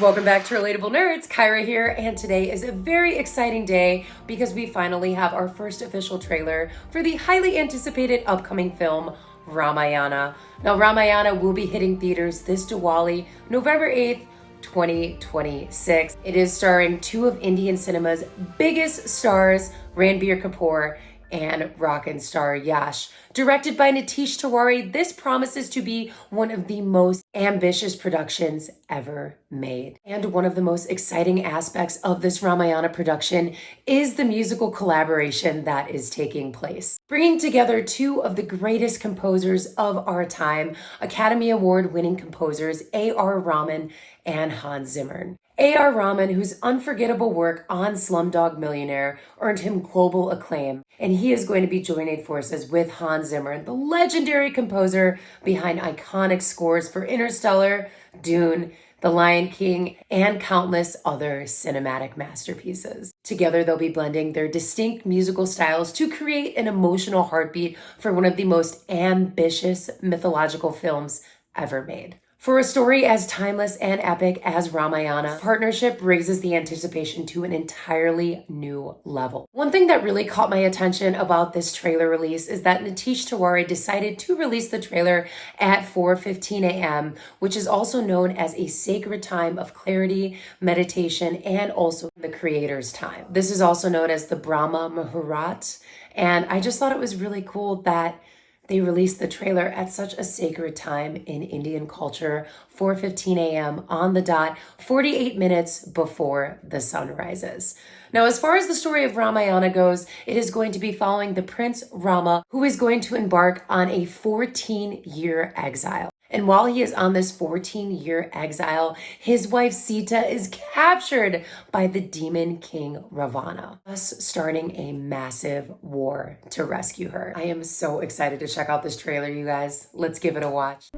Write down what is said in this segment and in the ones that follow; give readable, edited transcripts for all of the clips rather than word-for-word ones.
welcome back to Relatable Nerds. Kyra here, and today is a very exciting day because we finally have our first official trailer for the highly anticipated upcoming film, Ramayana. Now, Ramayana will be hitting theaters this Diwali, November 8th, 2026. It is starring two of Indian cinema's biggest stars, Ranbir Kapoor and rockin' star Yash. Directed by Nitish Tiwari, this promises to be one of the most ambitious productions ever made. And one of the most exciting aspects of this Ramayana production is the musical collaboration that is taking place, bringing together two of the greatest composers of our time, Academy Award-winning composers A.R. Rahman and Hans Zimmer. A.R. Rahman, whose unforgettable work on Slumdog Millionaire earned him global acclaim, and he is going to be joining forces with Hans Zimmer, the legendary composer behind iconic scores for Interstellar, Dune, The Lion King, and countless other cinematic masterpieces. Together, they'll be blending their distinct musical styles to create an emotional heartbeat for one of the most ambitious mythological films ever made. For a story as timeless and epic as Ramayana, partnership raises the anticipation to an entirely new level. One thing that really caught my attention about this trailer release is that Nitish Tiwari decided to release the trailer at 4:15 a.m., which is also known as a sacred time of clarity, meditation, and also the creator's time. This is also known as the Brahma Muhurat, and I just thought it was really cool that they released the trailer at such a sacred time in Indian culture, 4:15 a.m. on the dot, 48 minutes before the sun rises. Now, as far as the story of Ramayana goes, it is going to be following the Prince Rama, who is going to embark on a 14-year exile. And while he is on this 14-year exile, his wife Sita is captured by the demon king Ravana, thus starting a massive war to rescue her. I am so excited to check out this trailer, you guys. Let's give it a watch.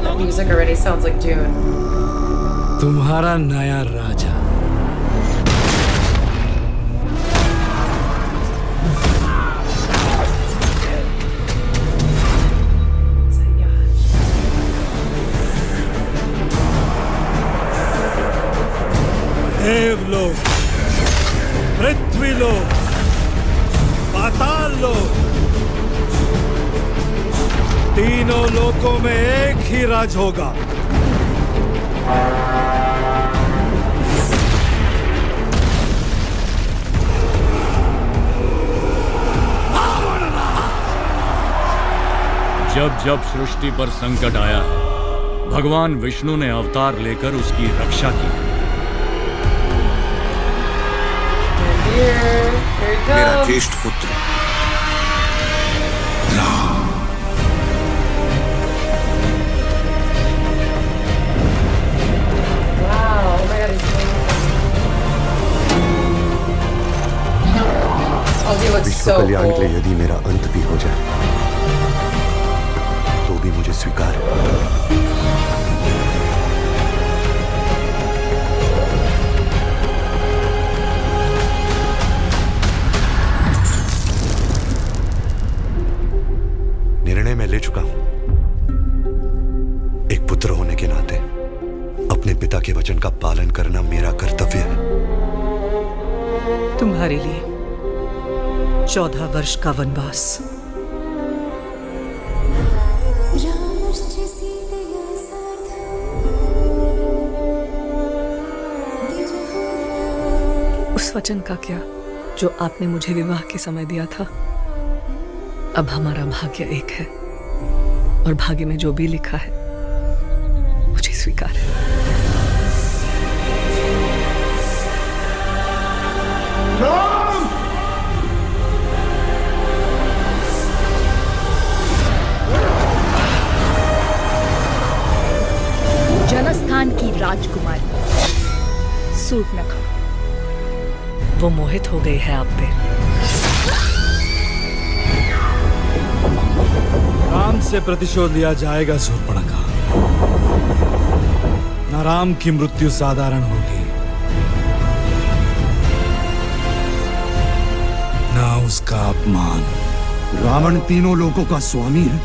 That music already sounds like Dune. तुम्हारा नया राजा देवलोक, पृथ्वीलोक, पाताल लोक, तीनों लोकों में एक ही राज होगा। जब जब सृष्टि पर संकट आया है, भगवान विष्णु ने अवतार लेकर उसकी रक्षा की। मेरा ज्येष्ठ पुत्र राम। विश्व कल्याण के लिए यदि मेरा अंत भी हो जाए तो भी मुझे स्वीकार है। निर्णय मैं ले चुका हूं। एक पुत्र होने के नाते अपने पिता के वचन का पालन करना मेरा कर्तव्य है। तुम्हारे लिए 14 वर्ष का वनवास। उस वचन का क्या जो आपने मुझे विवाह के समय दिया था। अब हमारा भाग्य एक है और भाग्य में जो भी लिखा है मुझे स्वीकार है। जनस्थान की राजकुमारी सूर्पनखा, वो मोहित हो गई है आप पे। राम से प्रतिशोध लिया जाएगा शूर्पणखा। न राम की मृत्यु साधारण होगी, न ना उसका अपमान। रावण तीनों लोकों का स्वामी है,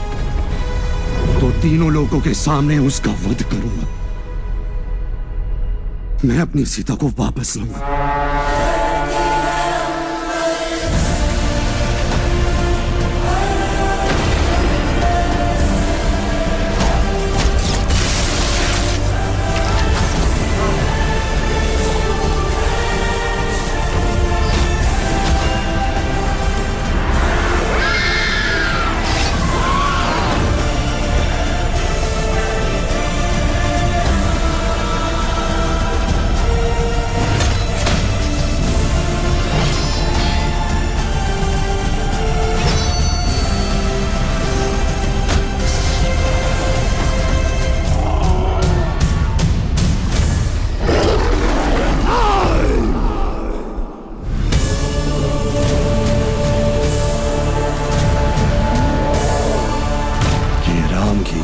तो तीनों लोकों के सामने उसका वध करूंगा। मैं अपनी सीता को वापस लाऊंगा।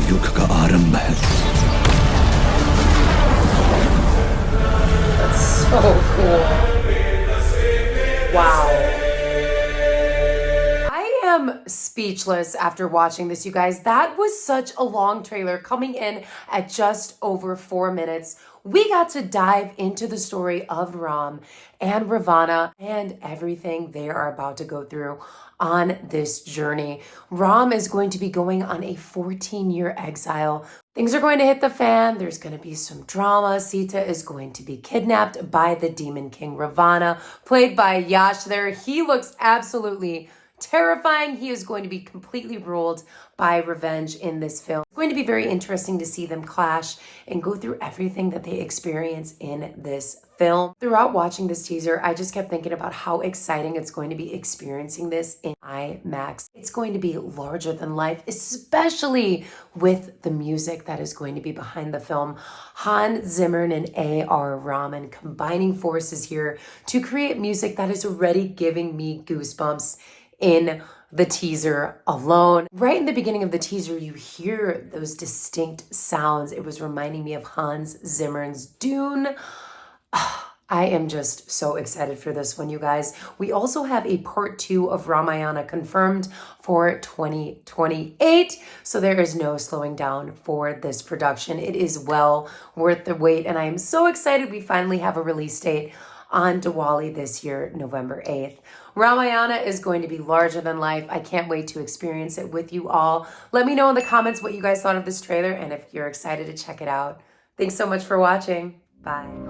युग का आरंभ है। So cool. Wow. I am speechless after watching this, you guys. That was such a long trailer, coming in at just over 4 minutes. We got to dive into the story of Ram and Ravana and everything they are about to go through on this journey. Ram is going to be going on a 14-year exile. Things are going to hit the fan. There's going to be some drama. Sita is going to be kidnapped by the Demon King Ravana, played by Yash there. He looks absolutely terrifying. He is going to be completely ruled by revenge in this film. It's going to be very interesting to see them clash and go through everything that they experience in this film. Throughout watching this teaser, I just kept thinking about how exciting it's going to be experiencing this in IMAX. It's going to be larger than life, especially with the music that is going to be behind the film. Hans Zimmer and A.R. Rahman combining forces here to create music that is already giving me goosebumps in the teaser alone. Right in the beginning of the teaser, you hear those distinct sounds. It was reminding me of Hans Zimmer's Dune. I am just so excited for this one, you guys. We also have a part 2 of Ramayana confirmed for 2028. So there is no slowing down for this production. It is well worth the wait. And I am so excited we finally have a release date on Diwali this year, November 8th. Ramayana is going to be larger than life. I can't wait to experience it with you all. Let me know in the comments what you guys thought of this trailer and if you're excited to check it out. Thanks so much for watching. Bye.